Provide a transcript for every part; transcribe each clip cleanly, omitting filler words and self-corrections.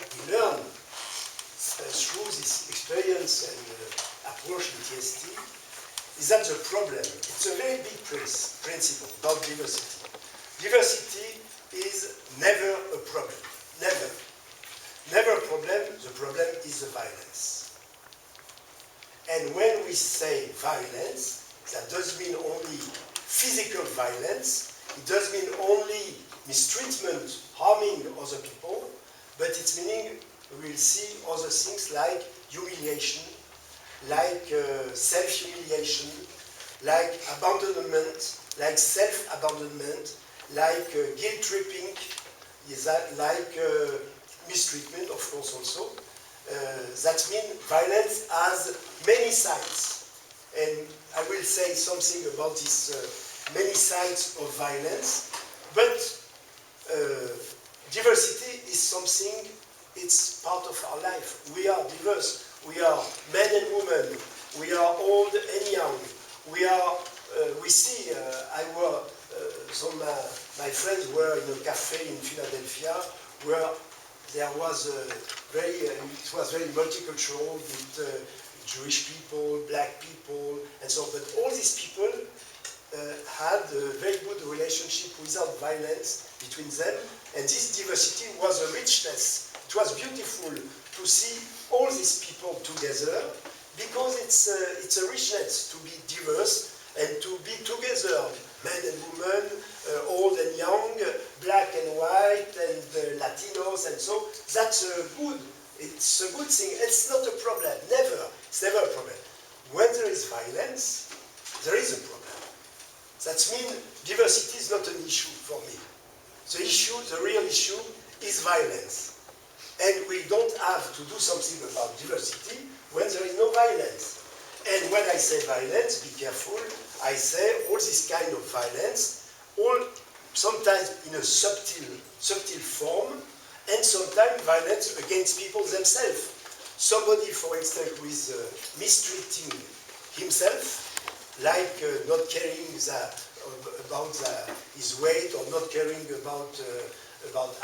we learn through this experience and approach in TST is that the problem, it's a very big principle about diversity. Diversity is never a problem, never. Never a problem, the problem is the violence. And when we say violence, that doesn't mean only physical violence, it doesn't mean only mistreatment, harming other people, but it's meaning we will see other things like humiliation, like self-humiliation, like abandonment, like self-abandonment, like guilt-tripping, like mistreatment, of course, also. That means violence has many sides. And I will say something about these many sides of violence. But diversity is something, it's part of our life. We are diverse. We are men and women. We are old and young. We see, my friends were in a cafe in Philadelphia where there was it was very multicultural with Jewish people, black people, and so on. But all these people had a very good relationship without violence between them, and this diversity was a richness. It was beautiful to see all these people together, because it's a richness to be diverse and to be together, men and women, old and young, black and white, and Latinos, and so. That's good. It's a good thing. It's not a problem. Never. It's never a problem. When there is violence, there is a problem. That means diversity is not an issue for me. The issue, the real issue, is violence. And we don't have to do something about diversity when there is no violence. And when I say violence, be careful, I say all this kind of violence, sometimes in a subtle form, and sometimes violence against people themselves. Somebody, for instance, who is mistreating himself, like not caring about his weight, or not caring about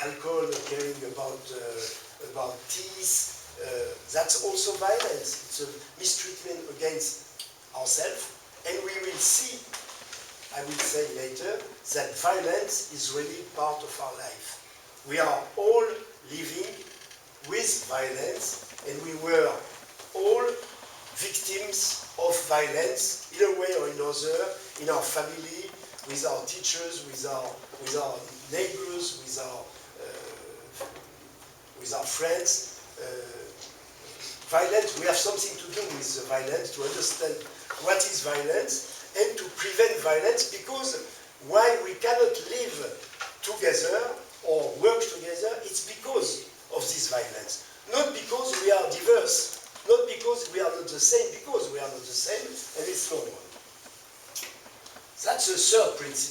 alcohol, not caring about teeth, that's also violence. It's a mistreatment against ourselves, and we will see, I will say later, that violence is really part of our life. We are all living with violence, and we were all victims of violence in a way or another, in our family, with our teachers, with our neighbors, with our friends. Violence, we have something to do with the violence, to understand what is violence, and to prevent violence, because why we cannot live together or work together, it's because of this violence. Not because we are diverse, not because we are not the same, because we are not the same, and it's normal. That's the third principle.